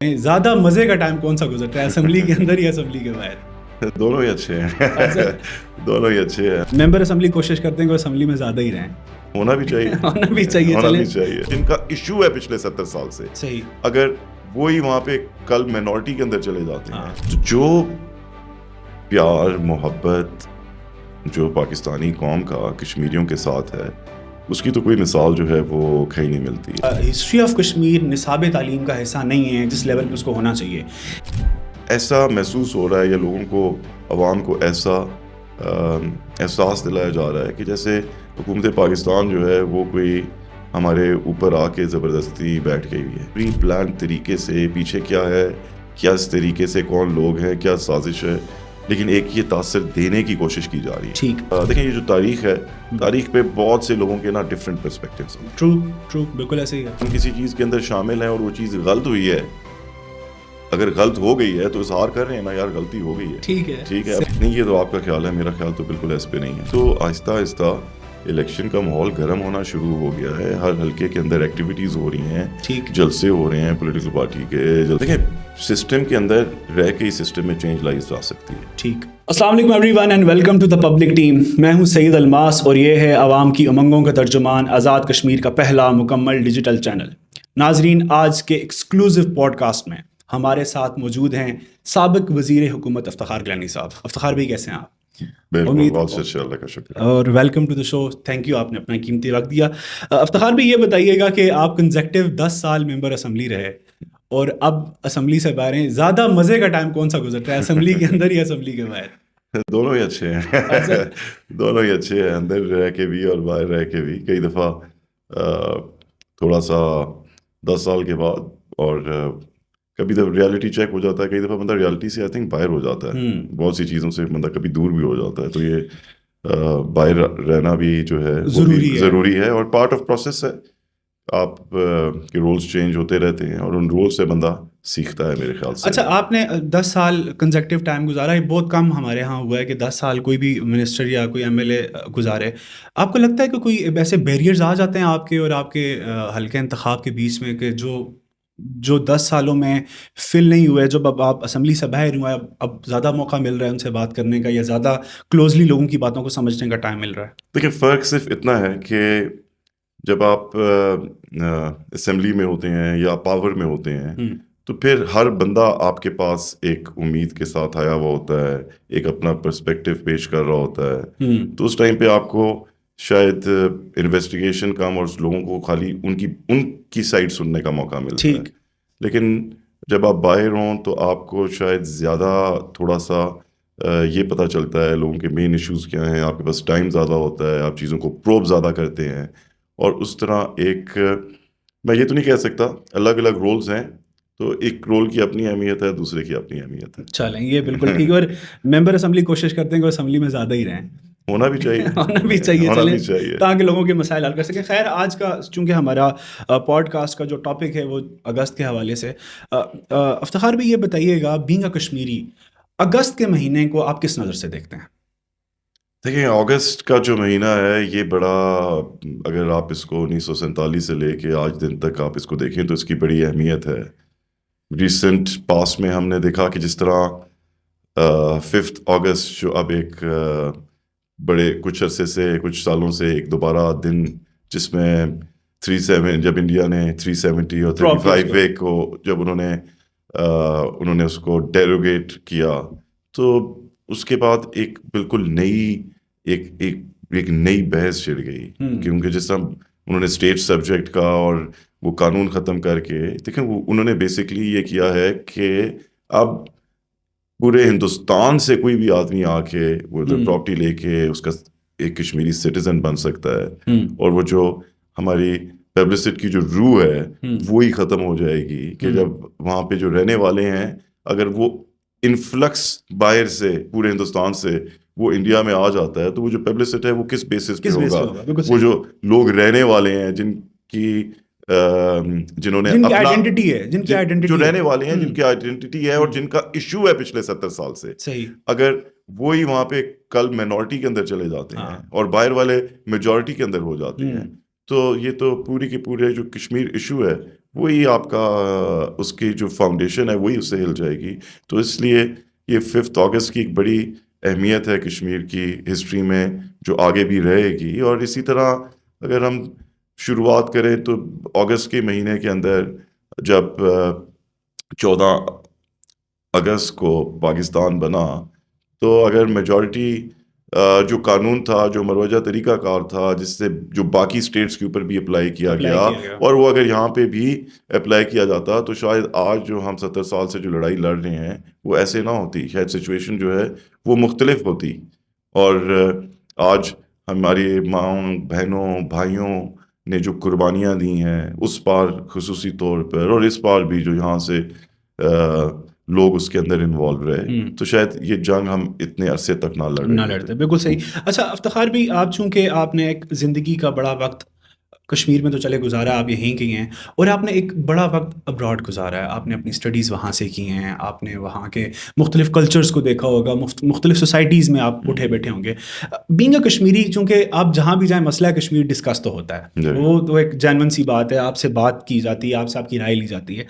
زیادہ مزے کا ٹائم کون سا گزرتا ہے، اسمبلی کے اندر یا اسمبلی کے باہر؟ دونوں ہی اچھے ہیں دونوں ہی اچھے ہیں. ممبر اسمبلی کوشش کرتے ہیں کہ وہ اسمبلی میں زیادہ ہی رہیں. ہونا بھی چاہیے ہونا بھی چاہیے. ہونا بھی چاہیے. جن کا ایشو ہے پچھلے 70 سال سے، صحیح، اگر وہی وہاں پہ کل مائنورٹی کے اندر چلے جاتے ہیں تو جو پیار محبت جو پاکستانی قوم کا کشمیریوں کے ساتھ ہے، اس کی تو کوئی مثال جو ہے وہ کہیں نہیں ملتی. ہسٹری آف کشمیر نصاب تعلیم کا حصہ نہیں ہے جس لیول پہ اس کو ہونا چاہیے. ایسا محسوس ہو رہا ہے یا لوگوں کو، عوام کو ایسا احساس دلایا جا رہا ہے کہ جیسے حکومت پاکستان جو ہے وہ کوئی ہمارے اوپر آ کے زبردستی بیٹھ گئی ہوئی ہے. پری پلان طریقے سے پیچھے کیا ہے، کیا اس طریقے سے کون لوگ ہیں، کیا سازش ہے، لیکن ایک یہ تاثر دینے کی کوشش کی جا رہی ہے. ٹھیک، دیکھیں یہ جو تاریخ ہے، تاریخ پہ بہت سے لوگوں کے نا ڈفرینٹ پرسپیکٹیوز ہیں. ٹرو بالکل ایسے ہی ہے. ہم کسی چیز کے اندر شامل ہیں اور وہ چیز غلط ہوئی ہے، اگر غلط ہو گئی ہے تو اظہار کر رہے ہیں نا یار غلطی ہو گئی ہے. ٹھیک ہے نہیں، یہ تو آپ کا خیال ہے، میرا خیال تو بالکل ایس پہ نہیں ہے. تو آہستہ آہستہ الیکشن کا ماحول گرم ہونا شروع ہو گیا ہے. ہر حلقے کے اندر ایکٹیویٹیز ہو رہی ہیں، ٹھیک، جلسے ہو رہے ہیں پولیٹیکل پارٹی کے. دیکھیں سسٹم کے اندر رہ کے ہی سسٹم میں چینج لائی جا سکتی ہے. ٹھیک. السلام علیکم everyone and welcome to the public team. میں ہوں سعید الماس اور یہ ہے عوام کی امنگوں کا ترجمان آزاد کشمیر کا پہلا مکمل ڈیجیٹل چینل. ناظرین، آج کے ایکسکلوزیو پوڈ کاسٹ میں ہمارے ساتھ موجود ہیں سابق وزیر حکومت افتخار گیلانی صاحب. افتخار بھائی کیسے ہیں آپ؟ بالکل، بہت اچھا، اللہ کا شکر. اور welcome to the show. Thank you, آپ نے اپنا قیمتی وقت دیا. افتخار بھائی یہ بتائیے گا کہ آپ کنزیکٹیو 10 سال ممبر اسمبلی رہے اور اب اسمبلی سے باہر ہیں، زیادہ مزے کا ٹائم کون سا گزرتا ہے، اسمبلی کے اندر یا اسمبلی کے باہر؟ دونوں ہی اچھے ہیں دونوں ہی اچھے ہیں، اندر رہ کے بھی اور باہر رہ کے بھی. کئی دفعہ تھوڑا سا 10 سال کے بعد اور کبھی جب ریالٹی چیک ہو جاتا ہے، کئی دفعہ بندہ ریالٹی سے آئی تھنک باہر ہو جاتا ہے. بہت سی چیزوں سے بندہ کبھی دور بھی ہو جاتا ہے. تو یہ باہر رہنا بھی جو ہے ضروری ہے اور پارٹ آف پروسیس ہے. آپ کے رولز چینج ہوتے رہتے ہیں اور ان رولز سے بندہ سیکھتا ہے میرے خیال سے. اچھا، آپ نے 10 سال کنزیکٹیو ٹائم گزارا ہے. بہت کم ہمارے ہاں ہوا ہے کہ 10 سال کوئی بھی منسٹر یا کوئی ایم ایل اے گزارے. آپ کو لگتا ہے کہ کوئی ایسے بیریئرز آ جاتے ہیں آپ کے اور آپ کے حلقہ انتخاب کے بیچ میں کہ جو 10 سالوں میں فل نہیں ہوئے، جب اب آپ اسمبلی سے باہر ہوئے اب زیادہ موقع مل رہا ہے ان سے بات کرنے کا یا زیادہ کلوزلی لوگوں کی باتوں کو سمجھنے کا ٹائم مل رہا ہے؟ دیکھیں فرق صرف اتنا ہے کہ جب آپ اسمبلی میں ہوتے ہیں یا پاور میں ہوتے ہیں تو پھر ہر بندہ آپ کے پاس ایک امید کے ساتھ آیا ہوا ہوتا ہے، ایک اپنا پرسپیکٹیو پیش کر رہا ہوتا ہے. تو اس ٹائم پہ آپ کو شاید انویسٹیگیشن کم اور لوگوں کو خالی ان کی سائڈ سننے کا موقع ملتا ہے. لیکن جب آپ باہر ہوں تو آپ کو شاید زیادہ تھوڑا سا یہ پتہ چلتا ہے لوگوں کے مین ایشوز کیا ہیں، آپ کے پاس ٹائم زیادہ ہوتا ہے، آپ چیزوں کو پروب زیادہ کرتے ہیں. اور اس طرح ایک میں یہ تو نہیں کہہ سکتا، الگ الگ رولز ہیں، تو ایک رول کی اپنی اہمیت ہے، دوسرے کی اپنی اہمیت ہے. چلیں یہ بالکل ٹھیک ہے. اور ممبر اسمبلی کوشش کرتے ہیں کہ اسمبلی میں زیادہ ہی رہیں. ہونا بھی چاہیے ہونا بھی چاہیے تاکہ لوگوں کے مسائل حل کر سکیں. خیر، آج کا چونکہ ہمارا پوڈ کاسٹ کا جو ٹاپک ہے وہ اگست کے حوالے سے، افتخار بھی یہ بتائیے گا بینگ اے کشمیری، اگست کے مہینے کو آپ کس نظر سے دیکھتے ہیں؟ دیکھیں اگست کا جو مہینہ ہے یہ بڑا، اگر آپ اس کو 1947 سے لے کے آج دن تک آپ اس کو دیکھیں تو اس کی بڑی اہمیت ہے. ریسنٹ پاس میں ہم نے دیکھا کہ جس طرح 5 اگست جو اب ایک بڑے کچھ عرصے سے، کچھ سالوں سے ایک دوبارہ دن جس میں 37 جب انڈیا نے 370 اور 35 وے کو جب انہوں نے اس کو ڈیروگیٹ کیا، تو اس کے بعد ایک بالکل نئی ایک نئی بحث چھڑ گئی. کیونکہ جس طرح انہوں نے اسٹیٹ سبجیکٹ کا اور وہ قانون ختم کر کے، دیکھیں وہ انہوں نے بیسکلی یہ کیا ہے کہ اب پورے ہندوستان سے کوئی بھی آدمی آ کے وہ پراپرٹی لے کے اس کا ایک کشمیری سٹیزن بن سکتا ہے. اور وہ جو ہماری پبلسٹی کی جو روح ہے وہی ختم ہو جائے گی کہ جب وہاں پہ جو رہنے والے ہیں اگر وہ انفلکس باہر سے پورے ہندوستان سے وہ انڈیا میں آ جاتا ہے تو وہ جو پبلسٹی ہے وہ کس بیسس پہ ہوگا. وہ جو لوگ رہنے والے ہیں جنہوں نے جو رہنے والے ہیں جن کی آئیڈینٹی ہے اور جن کا ایشو ہے پچھلے 70 سال سے، اگر وہی وہاں پہ کل مائنورٹی کے اندر چلے جاتے ہیں اور باہر والے میجورٹی کے اندر ہو جاتے ہیں تو یہ تو پوری کی پورے جو کشمیر ایشو ہے وہی آپ کا اس کی جو فاؤنڈیشن ہے وہی اس سے ہل جائے گی. تو اس لیے یہ 5 اگست کی ایک بڑی اہمیت ہے کشمیر کی ہسٹری میں جو آگے بھی رہے گی. اور اسی طرح اگر ہم شروعات کریں تو اگست کے مہینے کے اندر جب 14 اگست کو پاکستان بنا تو اگر میجورٹی جو قانون تھا جو مروجہ طریقہ کار تھا جس سے جو باقی اسٹیٹس کے اوپر بھی اپلائی کیا گیا اور وہ اگر یہاں پہ بھی اپلائی کیا جاتا تو شاید آج جو ہم 70 سال سے جو لڑائی لڑ رہے ہیں وہ ایسے نہ ہوتی. شاید سچویشن جو ہے وہ مختلف ہوتی. اور آج ہماری ماؤں بہنوں بھائیوں نے جو قربانیاں دی ہیں اس بار خصوصی طور پر اور اس بار بھی جو یہاں سے لوگ اس کے اندر انوالو رہے تو شاید یہ جنگ ہم اتنے عرصے تک نہ لڑتے. بالکل صحیح. اچھا افتخار بھی آپ چونکہ آپ نے ایک زندگی کا بڑا وقت کشمیر میں تو چلے گزارا, آپ یہیں کے ہیں, اور آپ نے ایک بڑا وقت ابراڈ گزارا ہے, آپ نے اپنی اسٹڈیز وہاں سے کی ہیں, آپ نے وہاں کے مختلف کلچرز کو دیکھا ہوگا, مختلف سوسائٹیز میں آپ اٹھے بیٹھے ہوں گے. بینگ اے کشمیری, چونکہ آپ جہاں بھی جائیں مسئلہ کشمیر ڈسکس تو ہوتا ہے, وہ تو ایک جینون سی بات ہے, آپ سے بات کی جاتی ہے, آپ سے آپ کی رائے لی جاتی ہے.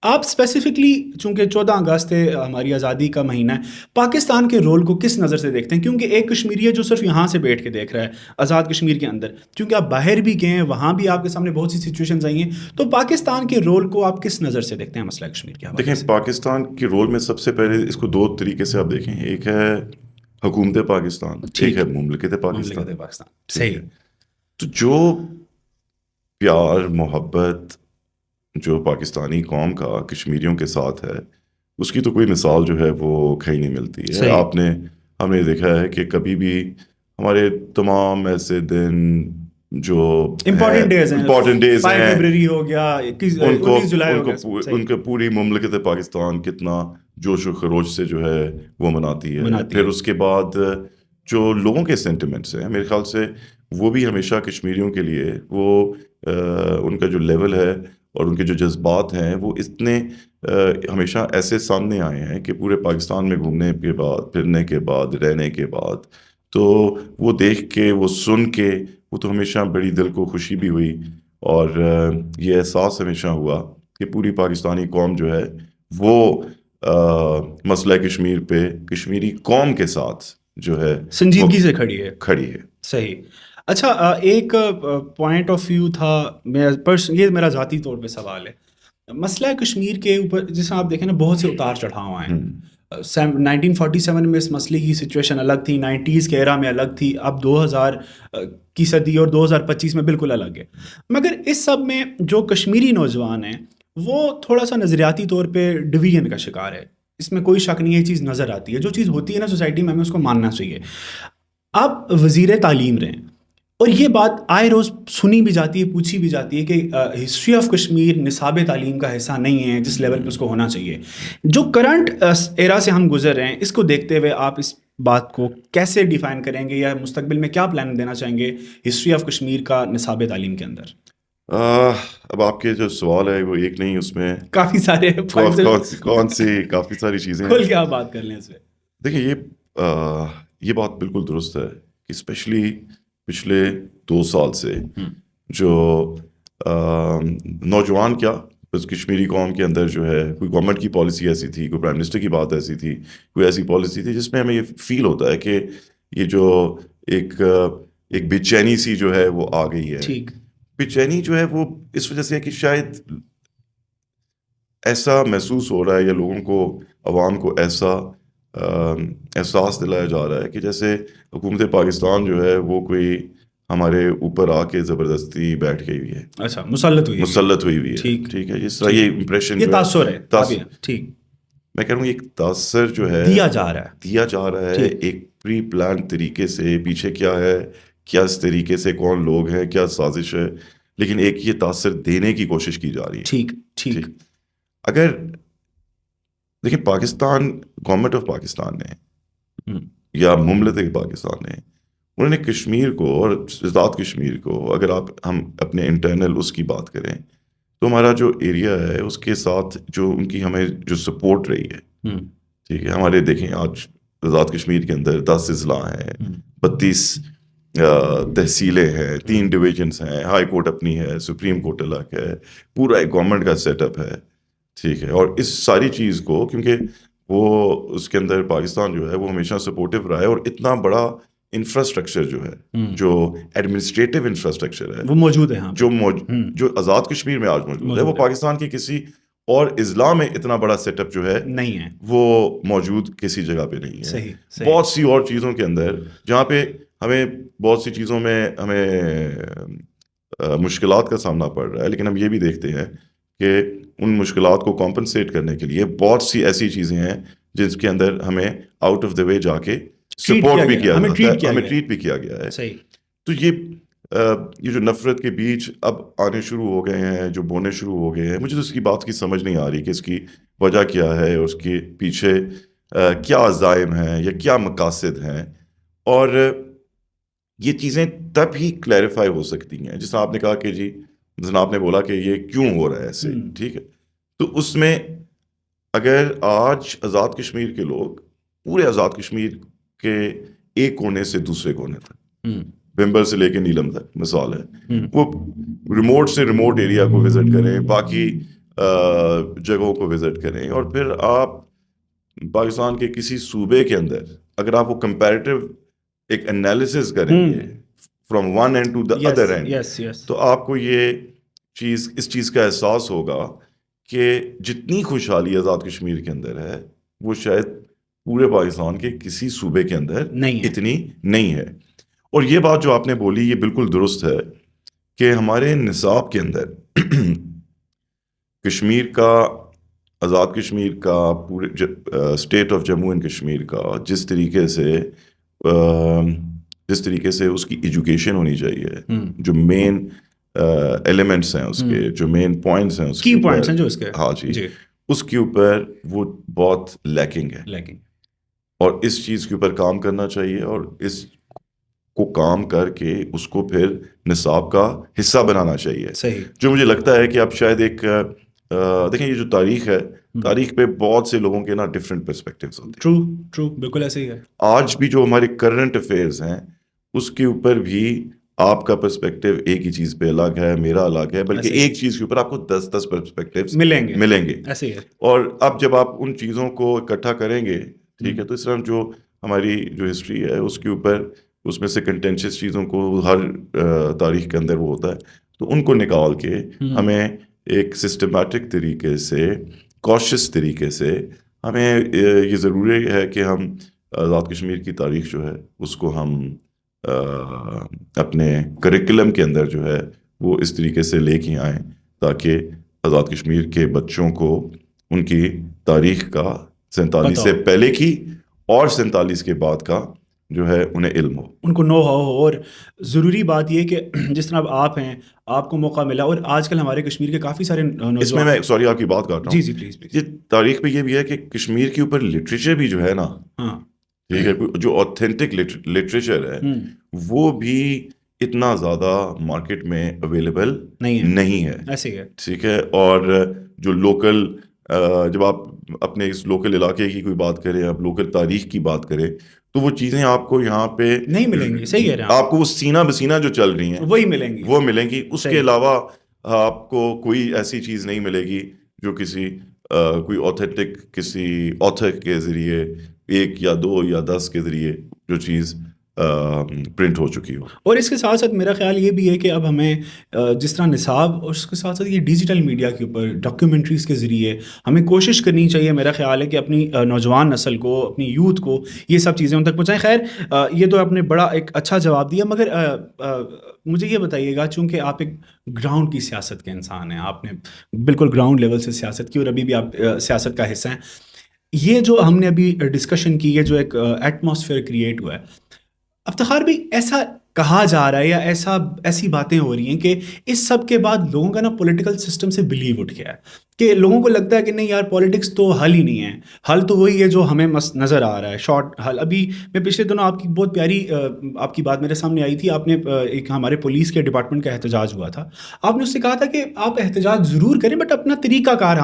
آپ اسپیسیفکلی چونکہ 14 اگست ہماری آزادی کا مہینہ ہے, پاکستان کے رول کو کس نظر سے دیکھتے ہیں؟ کیونکہ ایک کشمیری ہے جو صرف یہاں سے بیٹھ کے دیکھ رہا ہے آزاد کشمیر کے اندر, کیونکہ آپ باہر بھی گئے ہیں, وہاں بھی آپ کے سامنے بہت سی سچویشنز آئی ہیں, تو پاکستان کے رول کو آپ کس نظر سے دیکھتے ہیں مسئلہ کشمیر کے حوالے سے؟ دیکھیں پاکستان کے رول میں سب سے پہلے اس کو 2 طریقے سے آپ دیکھیں. ایک ہے حکومت پاکستان, ایک ہے مملکت پاکستان. صحیح. تو جو پیار محبت جو پاکستانی قوم کا کشمیریوں کے ساتھ ہے اس کی تو کوئی مثال جو ہے وہ کہیں نہیں ملتی ہے. ہم نے دیکھا ہے کہ کبھی بھی ہمارے تمام ایسے دن جو امپورٹنٹ ڈیز ہیں, فیبرری ہو گیا, 19 جولائی ہو گیا, ان کو پوری مملکت پاکستان کتنا جوش و خروش سے جو ہے وہ مناتی ہے. پھر اس کے بعد جو لوگوں کے سینٹیمنٹس ہیں میرے خیال سے وہ بھی ہمیشہ کشمیریوں کے لیے وہ ان کا جو لیول ہے اور ان کے جو جذبات ہیں وہ اتنے ہمیشہ ایسے سامنے آئے ہیں کہ پورے پاکستان میں گھومنے کے بعد پھرنے کے بعد رہنے کے بعد تو وہ دیکھ کے وہ سن کے وہ تو ہمیشہ بڑی دل کو خوشی بھی ہوئی. اور یہ احساس ہمیشہ ہوا کہ پوری پاکستانی قوم جو ہے وہ مسئلہ کشمیر پہ کشمیری قوم کے ساتھ جو ہے سنجیدگی سے کھڑی ہے. صحیح. اچھا ایک پوائنٹ آف ویو تھا, یہ میرا ذاتی طور پہ سوال ہے, مسئلہ کشمیر کے اوپر جیسے آپ دیکھیں نا بہت سے اتار چڑھاؤ ہیں. 1947 میں اس مسئلے کی سچویشن الگ تھی, 90s کے ایرا میں الگ تھی, اب 2000 کی صدی اور 2025 میں بالکل الگ ہے. مگر اس سب میں جو کشمیری نوجوان ہیں وہ تھوڑا سا نظریاتی طور پہ ڈویژن کا شکار ہے, اس میں کوئی شک نہیں ہے, یہ چیز نظر آتی ہے, جو چیز ہوتی ہے نا سوسائٹی میں ہمیں اس کو ماننا چاہیے. آپ وزیر تعلیم رہے ہیں اور یہ بات آئے روز سنی بھی جاتی ہے, پوچھی بھی جاتی ہے کہ ہسٹری آف کشمیر نصاب تعلیم کا حصہ نہیں ہے جس لیول پہ اس کو ہونا چاہیے. جو کرنٹ ایرا سے ہم گزر رہے ہیں اس کو دیکھتے ہوئے آپ اس بات کو کیسے ڈیفائن کریں گے یا مستقبل میں کیا پلان دینا چاہیں گے ہسٹری آف کشمیر کا نصاب تعلیم کے اندر؟ اب آپ کے جو سوال ہے وہ ایک نہیں, اس میں کافی سارے کون سی کافی ساری چیزیں کھل کے آپ بات کر لیں اس پہ. دیکھیں یہ بات بالکل درست ہے کہ اسپیشلی پچھلے 2 سال سے جو نوجوان کیا بس کشمیری قوم کے اندر جو ہے کوئی گورنمنٹ کی پالیسی ایسی تھی, کوئی پرائم منسٹر کی بات ایسی تھی, کوئی ایسی پالیسی تھی جس میں ہمیں یہ فیل ہوتا ہے کہ یہ جو ایک بے چینی سی جو ہے وہ آ گئی ہے. بے چینی جو ہے وہ اس وجہ سے ہے کہ شاید ایسا محسوس ہو رہا ہے یا لوگوں کو عوام کو ایسا احساس دلایا جا رہا ہے کہ جیسے حکومت پاکستان جو ہے وہ کوئی ہمارے اوپر آ کے زبردستی بیٹھ گئی ہوئی ہے. اچھا مسلط ہوئی ہوئی ہے. ٹھیک ہے, اس طرح یہ امپریشن یہ تاثر ہے. ٹھیک, میں کہہ رہا ہوں ایک تاثر جو ہے دیا جا رہا ہے ایک پری پلان طریقے سے. پیچھے کیا ہے, کیا اس طریقے سے کون لوگ ہیں, کیا سازش ہے, لیکن ایک یہ تاثر دینے کی کوشش کی جا رہی ہے. ٹھیک. اگر دیکھیں پاکستان گورنمنٹ آف پاکستان نے یا مملکت پاکستان نے انہوں نے کشمیر کو اور آزاد کشمیر کو اگر ہم اپنے انٹرنل اس کی بات کریں تو ہمارا جو ایریا ہے اس کے ساتھ جو ان کی ہمیں جو سپورٹ رہی ہے, ٹھیک ہے, ہمارے دیکھیں آج آزاد کشمیر کے اندر 10 اضلاع ہیں, 32 تحصیلیں ہیں, 3 ڈویژنس ہیں, ہائی کورٹ اپنی ہے, سپریم کورٹ الگ ہے, پورا ایک گورنمنٹ کا سیٹ اپ ہے, ٹھیک ہے. اور اس ساری چیز کو کیونکہ وہ اس کے اندر پاکستان جو ہے وہ ہمیشہ سپورٹو رہا ہے, اور اتنا بڑا انفراسٹرکچر جو ہے, جو ایڈمنسٹریٹو انفراسٹرکچر ہے وہ موجود ہے یہاں پہ جو آزاد کشمیر میں آج موجود ہے, وہ پاکستان کے کسی اور اضلاع میں اتنا بڑا سیٹ اپ جو ہے نہیں ہے, وہ موجود کسی جگہ پہ نہیں ہے. صحیح. بہت سی اور چیزوں کے اندر جہاں پہ ہمیں بہت سی چیزوں میں ہمیں مشکلات کا سامنا پڑ رہا ہے, لیکن ہم یہ بھی دیکھتے ہیں کہ ان مشکلات کو کمپنسیٹ کرنے کے لیے بہت سی ایسی چیزیں ہیں جس کے اندر ہمیں آؤٹ آف دا وے جا کے سپورٹ بھی کیا جاتا ہے, ہمیں ٹریٹ بھی کیا گیا ہے. تو یہ جو نفرت کے بیچ اب آنے شروع ہو گئے ہیں, جو بونے شروع ہو گئے ہیں, مجھے تو اس کی بات کی سمجھ نہیں آ رہی کہ اس کی وجہ کیا ہے, اور اس کے پیچھے کیا عزائم ہیں یا کیا مقاصد ہیں. اور یہ چیزیں تب ہی کلیریفائی ہو سکتی ہیں جس طرح آپ نے کہا کہ جی مثلا آپ نے بولا کہ یہ کیوں ہو رہا ہے ایسے, ٹھیک ہے. تو اس میں اگر آج آزاد کشمیر کے لوگ پورے آزاد کشمیر کے ایک کونے سے دوسرے کونے تک, بمبر سے لے کے نیلم تک مثال ہے, وہ ریموٹ سے ریموٹ ایریا کو وزٹ کریں, باقی جگہوں کو وزٹ کریں, اور پھر آپ پاکستان کے کسی صوبے کے اندر اگر آپ وہ کمپیریٹیو ایک انالیسس کریں گے from one end to the other end, تو آپ کو یہ اس چیز کا احساس ہوگا کہ جتنی خوشحالی آزاد کشمیر کے اندر ہے وہ شاید پورے پاکستان کے کسی صوبے کے اندر اتنی نہیں ہے. اور یہ بات جو آپ نے بولی یہ بالکل درست ہے کہ ہمارے نصاب کے اندر کشمیر کا, آزاد کشمیر کا, پورے state of Jammu and Kashmir کا جس طریقے سے اس کی ایجوکیشن ہونی چاہیے, جو مین ایلیمنٹس ہیں اس کے, جو مین پوائنٹس ہیں اس کے, ہاں جی, اس کے اوپر وہ بہت لیکنگ ہے. اور اس چیز کے اوپر کام کرنا چاہیے, اور اس کو کام کر کے اس کو پھر نصاب کا حصہ بنانا چاہیے. جو مجھے لگتا ہے کہ اب شاید ایک دیکھیں یہ جو تاریخ ہے, تاریخ پہ بہت سے لوگوں کے نا ڈفرینٹ پرسپیکٹیوز ہوتے ہیں. ٹرو بالکل ایسے ہی ہے. آج بھی جو ہمارے کرنٹ افیئرز ہیں اس کے اوپر بھی آپ کا پرسپیکٹیو ایک ہی چیز پہ الگ ہے, میرا الگ ہے, بلکہ ایک چیز کے اوپر آپ کو 10 پرسپیکٹیوز ملیں گے. ایسے ہی ہے. اور اب جب آپ ان چیزوں کو اکٹھا کریں گے, ٹھیک ہے, تو اس طرح جو ہماری جو ہسٹری ہے اس کے اوپر اس میں سے کنٹینشیس چیزوں کو ہر تاریخ کے اندر وہ ہوتا ہے, تو ان کو نکال کے ہمیں ایک سسٹمیٹک طریقے سے, کوشش طریقے سے ہمیں یہ ضروری ہے کہ ہم آزاد کشمیر کی تاریخ جو ہے اس کو ہم اپنے کریکولم کے اندر جو ہے وہ اس طریقے سے لے کے آئیں تاکہ آزاد کشمیر کے بچوں کو ان کی تاریخ کا 47 سے پہلے کی اور 47 کے بعد کا جو ہے انہیں علم ہو, ان کو نو ہو. اور ضروری بات یہ کہ جس طرح آپ ہیں, آپ کو موقع ملا, اور آج کل ہمارے کشمیر کے کافی سارے اس میں سوری آپ کی بات کر رہا ہوں, جی پلیز. یہ تاریخ پہ یہ بھی ہے کہ کشمیر کے اوپر لٹریچر بھی جو ہے نا, ٹھیک ہے, جو اوتھینٹک لٹریچر ہے وہ بھی اتنا زیادہ مارکیٹ میں اویلیبل نہیں ہے. ایسے ہے, ٹھیک ہے. اور جو لوکل, جب آپ اپنے اس لوکل علاقے کی کوئی بات کریں, آپ لوکل تاریخ کی بات کریں, تو وہ چیزیں آپ کو یہاں پہ نہیں ملیں گی. صحیح ہے, آپ کو وہ سینہ بسینہ جو چل رہی ہیں وہی ملیں گی. اس کے علاوہ آپ کو کوئی ایسی چیز نہیں ملے گی جو کسی کوئی اوتھینٹک کسی آتھر کے ذریعے 1 یا 2 یا 10 کے ذریعے جو چیز پرنٹ ہو چکی ہو. اور اس کے ساتھ ساتھ میرا خیال یہ بھی ہے کہ اب ہمیں جس طرح نصاب, اور اس کے ساتھ ساتھ یہ ڈیجیٹل میڈیا کے اوپر ڈاکیومنٹریز کے ذریعے ہمیں کوشش کرنی چاہیے. میرا خیال ہے کہ اپنی نوجوان نسل کو, اپنی یوتھ کو یہ سب چیزیں ان تک پہنچائیں. خیر یہ تو آپ نے بڑا ایک اچھا جواب دیا, مگر مجھے یہ بتائیے گا, چونکہ آپ ایک گراؤنڈ کی سیاست کے انسان ہیں, آپ نے بالکل گراؤنڈ لیول سے سیاست کی اور ابھی بھی آپ سیاست کا حصہ ہیں. یہ جو ہم نے ابھی ڈسکشن کی, یہ جو ایک ایٹماسفیئر کریٹ ہوا ہے, افتخار بھی ایسا کہا جا رہا ہے یا ایسی باتیں ہو رہی ہیں کہ اس سب کے بعد لوگوں کا نا پولیٹیکل سسٹم سے بلیو اٹھ گیا ہے, کہ لوگوں کو لگتا ہے کہ نہیں یار پولیٹکس تو حل ہی نہیں ہے, حل تو وہی ہے جو ہمیں نظر آ رہا ہے, شارٹ حل. ابھی میں پچھلے دنوں آپ کی بہت پیاری آپ کی بات میرے سامنے آئی تھی, آپ نے ایک ہمارے پولیس کے ڈپارٹمنٹ کا احتجاج ہوا تھا, آپ نے اس سے کہا تھا کہ آپ احتجاج ضرور کریں بٹ اپنا طریقہ کار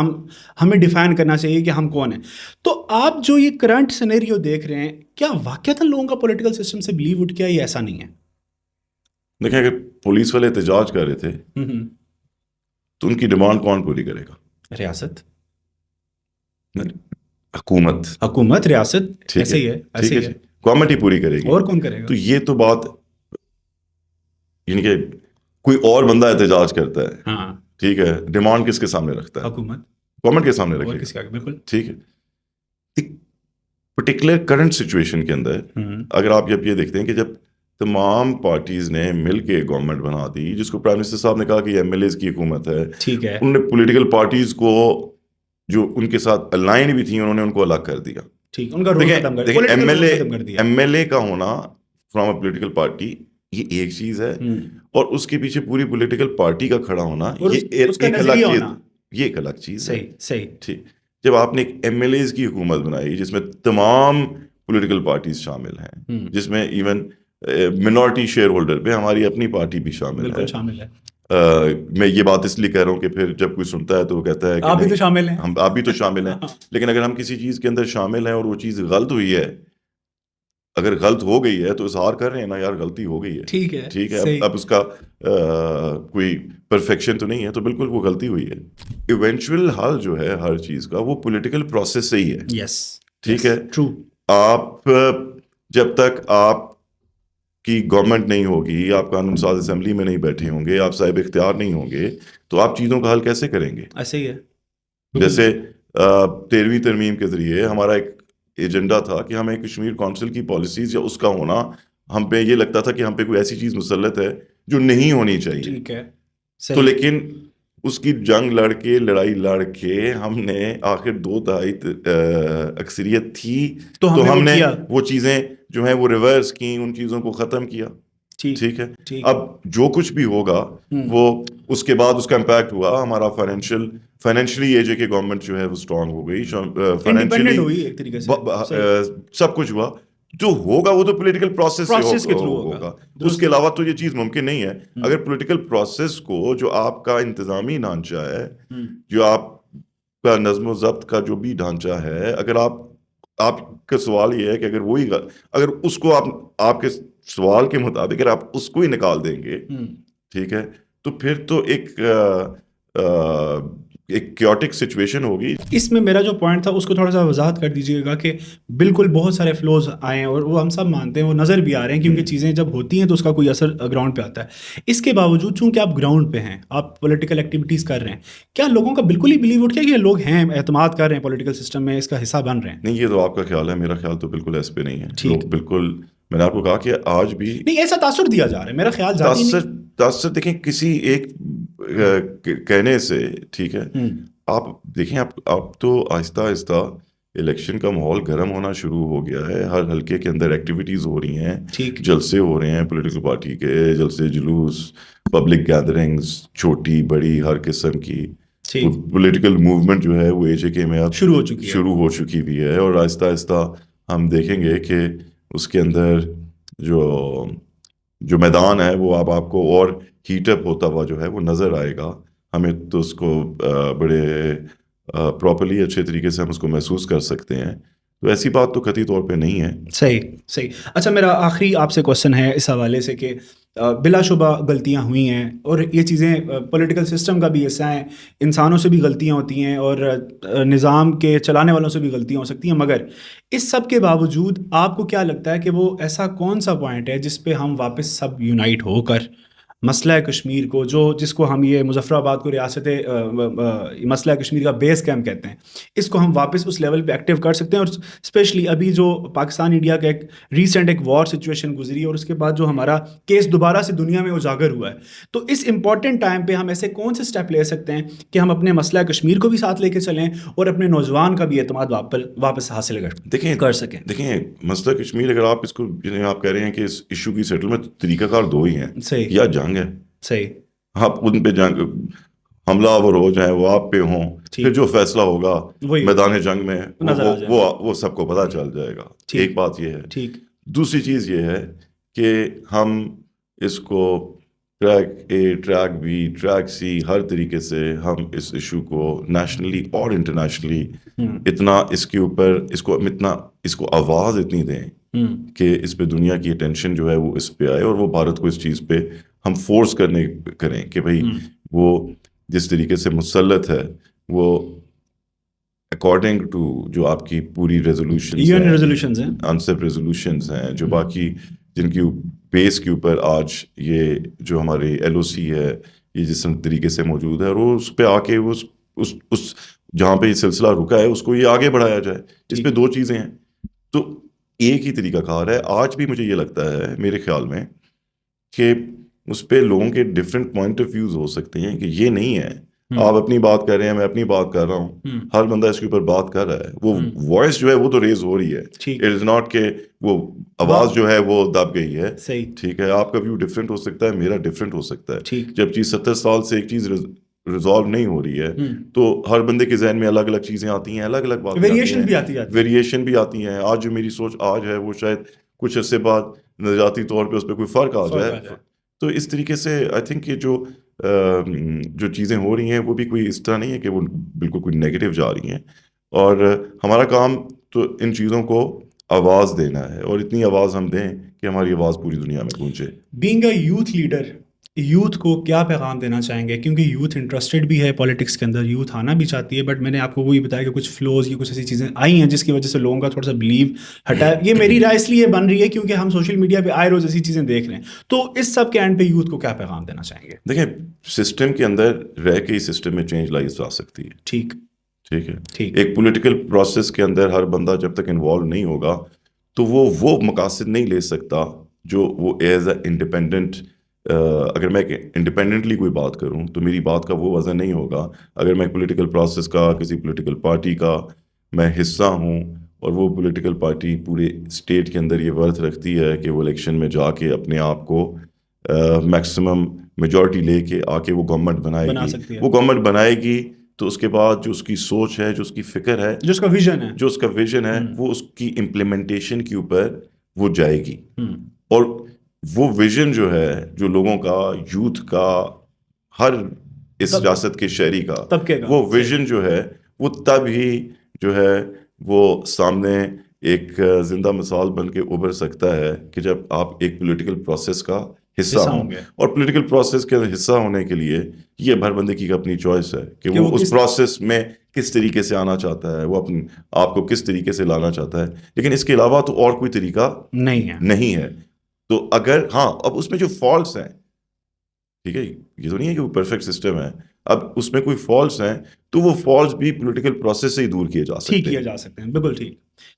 ہمیں ڈیفائن کرنا چاہیے کہ ہم کون ہیں. تو آپ جو یہ کرنٹ سینیریو دیکھ رہے ہیں, کیا واقعتاً لوگوں کا پولیٹیکل سسٹم سے بلیو اٹھ گیا یا ایسا نہیں ہے؟ دیکھیں اگر پولیس والے احتجاج کر رہے تھے تو ان کی ڈیمانڈ کون پوری کرے گا؟ ریاست، حکومت، ریاست، ٹھیک ایسے ہی ہے، ایسے ہی ہے، گورنمنٹ ہی پوری کرے گی. اور کون کرے گا؟ تو یہ تو بات یعنی کہ کوئی اور بندہ احتجاج کرتا ہے، ہاں، ٹھیک ہے، ڈیمانڈ کس کے سامنے رکھتا ہے؟ حکومت، گورنمنٹ کے سامنے اور رکھے کس گا، کا؟ بالکل. ٹھیک ہے. ایک پرٹیکولر کرنٹ سچویشن کے اندر اگر آپ جب یہ دیکھتے ہیں کہ جب تمام پارٹیز نے مل کے گورنمنٹ بنا دی، جس کو پرائم منسٹر صاحب نے کہا کہ یہ ایم ایل ایز کی حکومت ہے، ٹھیک ہے، انہوں نے پولیٹیکل پارٹیز کو جو ان کے ساتھ الائن بھی تھیں انہوں نے ان کو الگ کر دیا. ٹھیک، ان کا رول ختم کر، دیکھیں پولیٹیکل رول ختم کر دیا. ایم ایل اے کا ہونا فرام اے پولیٹیکل پارٹی یہ ایک چیز ہے، اور اس کے پیچھے پوری پولیٹیکل پارٹی کا کھڑا ہونا یہ ایک الگ چیز، یہ ایک الگ چیز ہے. صحیح. ٹھیک، جب آپ نے ایک ایم ایل ایز کی حکومت بنائی جس میں تمام پولیٹیکل پارٹیز شامل ہیں، جس میں ایون منورٹی شیئر ہولڈر پہ ہماری اپنی پارٹی بھی شامل ہے. میں یہ بات اس لیے کہہ رہا ہوں کہ پھر جب کوئی سنتا ہے تو وہ کہتا ہے کہ آپ بھی تو شامل ہیں، آپ بھی تو شامل ہیں. لیکن اگر ہم کسی چیز کے اندر شامل ہیں اور وہ چیز غلط ہوئی ہے، اگر غلط ہو گئی ہے تو اظہار کر رہے ہیں نا، یار غلطی ہو گئی ہے، ٹھیک ہے، اب اس کا کوئی پرفیکشن تو نہیں ہے، تو بالکل وہ غلطی ہوئی ہے. ایونچوئل حل جو ہے ہر چیز کا وہ پولیٹیکل پروسیس سے ہی ہے. یس، ٹھیک ہے، ٹرو. آپ جب تک آپ کی گورنمنٹ نہیں ہوگی، آپ قانون ساز اسمبلی میں نہیں بیٹھے ہوں گے، آپ صاحب اختیار نہیں ہوں گے، تو آپ چیزوں کا حل کیسے کریں گے؟ ایسے ہی ہے. جیسے 13ویں ترمیم کے ذریعے ہمارا ایک ایجنڈا تھا کہ ہمیں کشمیر کونسل کی پالیسیز یا اس کا ہونا، ہم پہ یہ لگتا تھا کہ ہم پہ کوئی ایسی چیز مسلط ہے جو نہیں ہونی چاہیے. ٹھیک ہے، تو لیکن اس کی جنگ لڑائی لڑ کے ہم نے آخر 2/3 اکثریت تھی تو ہم نے وہ چیزیں جو ہیں وہ ریورس کی، ان چیزوں کو ختم کیا. ٹھیک ہے، اب جو کچھ بھی ہوگا وہ اس کے بعد اس کا امپیکٹ ہوا ہمارا فائنینشلی. یہ جو کہ گورنمنٹ جو ہے وہ اسٹرانگ ہو گئی فائنینشلی، سب کچھ ہوا. جو ہوگا وہ تو پولیٹیکل پروسیس سے ہوگا. اس کے علاوہ تو یہ چیز ممکن نہیں ہے. اگر پولیٹیکل پروسیس کو جو آپ کا انتظامی ڈھانچہ ہے، جو آپ کا نظم و ضبط کا جو بھی ڈھانچہ ہے، اگر آپ کا سوال یہ ہے کہ اگر وہی اگر اس کو آپ کے سوال کے مطابق اگر آپ اس کو ہی نکال دیں گے، ٹھیک ہے، تو پھر تو ایک کیوٹک سچویشن ہوگی. اس میں میرا جو پوائنٹ تھا اس کو تھوڑا سا وضاحت کر دیجیے گا کہ بالکل بہت سارے فلوز آئے ہیں اور وہ ہم سب مانتے ہیں، وہ نظر بھی آ رہے ہیں کیونکہ چیزیں جب ہوتی ہیں تو اس کا کوئی اثر گراؤنڈ پہ آتا ہے. اس کے باوجود چونکہ آپ گراؤنڈ پہ ہیں، آپ پولیٹیکل ایکٹیویٹیز کر رہے ہیں، کیا لوگوں کا بالکل ہی بلیو اٹھ گیا کہ یہ لوگ ہیں، اعتماد کر رہے ہیں پولیٹیکل سسٹم میں، اس کا حصہ بن رہے ہیں؟ نہیں، یہ تو آپ کا خیال ہے، میرا خیال تو بالکل ایس پہ نہیں ہے. لوگ بالکل، میں نے آپ کو کہا کہ آج بھی نہیں، ایسا تاثر دیا جا رہا ہے، میرا خیال تاثر دیکھیں کسی ایک کہنے سے، ٹھیک ہے. آپ دیکھیں اب تو آہستہ آہستہ الیکشن کا ماحول گرم ہونا شروع ہو گیا ہے. ہر حلقے کے اندر ایکٹیویٹیز ہو رہی ہیں، جلسے ہو رہے ہیں پولیٹیکل پارٹی کے، جلسے جلوس، پبلک گیدرنگز، چھوٹی بڑی ہر قسم کی پولیٹیکل موومنٹ جو ہے وہ AJK میں اب شروع ہو چکی بھی ہے. اور آہستہ آہستہ ہم دیکھیں گے کہ اس کے اندر جو میدان ہے وہ اب آپ کو اور ہیٹ اپ ہوتا ہوا جو ہے وہ نظر آئے گا. ہمیں تو اس کو بڑے پراپرلی اچھے طریقے سے ہم اس کو محسوس کر سکتے ہیں. تو ایسی بات تو قطعی طور پہ نہیں ہے. صحیح. اچھا، میرا آخری آپ سے کوشچن ہے اس حوالے سے کہ بلا شبہ غلطیاں ہوئی ہیں اور یہ چیزیں پولیٹیکل سسٹم کا بھی حصہ ہیں، انسانوں سے بھی غلطیاں ہوتی ہیں اور نظام کے چلانے والوں سے بھی غلطیاں ہو سکتی ہیں، مگر اس سب کے باوجود آپ کو کیا لگتا ہے کہ وہ ایسا کون سا پوائنٹ ہے جس پہ ہم واپس سب یونائٹ ہو کر مسئلہ کشمیر کو، جس کو ہم یہ مظفر آباد کو ریاست مسئلہ کشمیر کا بیس کیمپ کہتے ہیں، اس کو ہم واپس اس لیول پہ ایکٹیو کر سکتے ہیں؟ اور اسپیشلی ابھی جو پاکستان انڈیا کا ایک ریسنٹ ایک وار سچویشن گزری اور اس کے بعد جو ہمارا کیس دوبارہ سے دنیا میں اجاگر ہوا ہے، تو اس امپورٹنٹ ٹائم پہ ہم ایسے کون سے اسٹیپ لے سکتے ہیں کہ ہم اپنے مسئلہ کشمیر کو بھی ساتھ لے کے چلیں اور اپنے نوجوان کا بھی اعتماد واپس حاصل کر سکیں؟ دیکھیں مسئلہ کشمیر، اگر آپ اس کو آپ کہہ رہے ہیں کہ اس ایشو کی سیٹلمنٹ، طریقہ کار دو ہی ہیں. صحیح. یا جنگ ہے، صحیح، آپ ان پہ جنگ حملہ آور ہو جائیں، وہ آپ پہ ہوں، پھر جو فیصلہ ہوگا میدان جنگ میں وہ سب کو پتہ چل جائے گا. ایک بات یہ ہے. دوسری چیز یہ ہے کہ ہم اس کو track A، track B، track C، ہر طریقے سے ہم اس ایشو کو نیشنلی اور انٹرنیشنلی اتنا اس کے اوپر اس کو آواز اتنی دیں کہ اس پہ دنیا کی اٹینشن جو ہے وہ اس پہ آئے اور وہ بھارت کو اس چیز پہ ہم فورس کریں کہ بھائی وہ جس طریقے سے مسلط ہے وہ اکارڈنگ ٹو جو آپ کی پوری ریزولوشنز ہیں انسب ریزولوشنز ہیں جو باقی جن کی بیس کے اوپر آج یہ جو ہماری ایل او سی ہے یہ جس طریقے سے موجود ہے اور وہ اس پہ آ کے اس جہاں پہ یہ سلسلہ رکا ہے اس کو یہ آگے بڑھایا جائے. اس پہ دو چیزیں ہیں. تو ایک ہی طریقہ کار ہے. آج بھی مجھے یہ لگتا ہے میرے خیال میں کہ اس پہ لوگوں کے ڈفرینٹ پوائنٹ آف ویوز ہو سکتے ہیں کہ یہ نہیں ہے آپ اپنی بات کر رہے ہیں میں اپنی بات کر رہا ہوں ہر بندہ اس کے اوپر بات کر رہا ہے وہ وائس جو ہے وہ تو ریز ہو رہی ہے. اٹ از ناٹ کہ وہ آواز جو ہے وہ دب گئی ہے. ٹھیک ہے آپ کا ویو ڈفرینٹ ہو سکتا ہے میرا ڈفرینٹ ہو سکتا ہے. جب چیز 70 سال سے ایک چیز ریزالو نہیں ہو رہی ہے تو ہر بندے کے ذہن میں الگ الگ چیزیں آتی ہیں الگ الگ باتیں ویریشن بھی آتی ہیں. آج جو میری سوچ آج ہے وہ شاید کچھ عرصے بعد نظریاتی طور پہ اس پہ کوئی فرق آ جائے. تو اس طریقے سے آئی تھنک یہ جو چیزیں ہو رہی ہیں وہ بھی کوئی اس طرح نہیں ہے کہ وہ بالکل کوئی نیگیٹو جا رہی ہیں. اور ہمارا کام تو ان چیزوں کو آواز دینا ہے اور اتنی آواز ہم دیں کہ ہماری آواز پوری دنیا میں پہنچے. Being a youth leader youth کو کیا پیغام دینا چاہیں گے کیونکہ یوتھ انٹرسٹڈ بھی ہے پالیٹکس کے اندر یوتھ آنا بھی چاہتی ہے بٹ میں نے آپ کو وہی بتایا کہ کچھ فلوز کی کچھ ایسی چیزیں آئی ہیں جس کی وجہ سے لوگوں کا تھوڑا سا بلیو ہٹا ہے. یہ میری رائے اس لیے بن رہی ہے کیونکہ ہم سوشل میڈیا پہ آئے روز ایسی چیزیں دیکھ رہے ہیں. تو اس سب کے اینڈ پہ یوتھ کو کیا پیغام دینا چاہیں گے؟ دیکھیں سسٹم کے اندر رہ کے ہی سسٹم میں چینج لائی جا سکتی ہے. ٹھیک ہے. ایک پولیٹیکل پروسیس کے اندر ہر بندہ جب تک انوالو نہیں ہوگا تو وہ مقاصد نہیں لے سکتا جو وہ ایز اے انڈیپینڈنٹ. اگر میں انڈیپینڈنٹلی کوئی بات کروں تو میری بات کا وہ وزن نہیں ہوگا. اگر میں پولیٹیکل پروسیس کا کسی پولیٹیکل پارٹی کا میں حصہ ہوں اور وہ پولیٹیکل پارٹی پورے اسٹیٹ کے اندر یہ ورتھ رکھتی ہے کہ وہ الیکشن میں جا کے اپنے آپ کو میکسیمم میجورٹی لے کے آ کے وہ گورنمنٹ بنائے گی. وہ گورنمنٹ بنائے گی تو اس کے بعد جو اس کی سوچ ہے جو اس کی فکر ہے جو اس کا ویژن ہے وہ اس کی امپلیمنٹیشن کے اوپر وہ جائے گی. اور وہ ویژن جو ہے جو لوگوں کا یوتھ کا ہر اس ریاست کے شہری کا وہ ویژن جو ہے وہ تب ہی جو ہے وہ سامنے ایک زندہ مثال بن کے ابھر سکتا ہے کہ جب آپ ایک پولیٹیکل پروسیس کا حصہ ہوں. اور پولیٹیکل پروسیس کے حصہ ہونے کے لیے یہ ہر بندے کی اپنی چوائس ہے کہ وہ اس پروسیس میں کس طریقے سے آنا چاہتا ہے وہ اپنے آپ کو کس طریقے سے لانا چاہتا ہے. لیکن اس کے علاوہ تو اور کوئی طریقہ نہیں ہے. تو اگر اب اس میں جو فالٹس ہیں ٹھیک ہے یہ تو نہیں ہے کہ وہ پرفیکٹ سسٹم ہے. اب اس میں کوئی فالٹس ہیں تو وہ فالٹس بھی پولیٹیکل پروسیس سے ہی دور کیے جا سکتے ہیں. بالکل ٹھیک.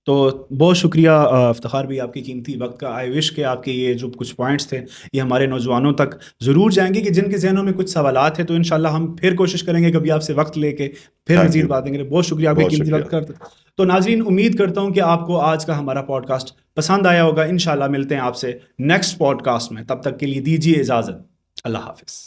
تو بہت شکریہ افتخار بھی آپ کی قیمتی وقت کا. آئی وش کہ آپ کے یہ جو کچھ پوائنٹس تھے یہ ہمارے نوجوانوں تک ضرور جائیں گے کہ جن کے ذہنوں میں کچھ سوالات ہیں. تو انشاءاللہ ہم پھر کوشش کریں گے کبھی آپ سے وقت لے کے پھر مزید باتیں کریں. بہت شکریہ آپ کی قیمتی وقت کا. تو ناظرین امید کرتا ہوں کہ آپ کو آج کا ہمارا پوڈ کاسٹ پسند آیا ہوگا. انشاءاللہ ملتے ہیں آپ سے نیکسٹ پوڈ کاسٹ میں. تب تک کے لیے دیجیے اجازت. اللہ حافظ.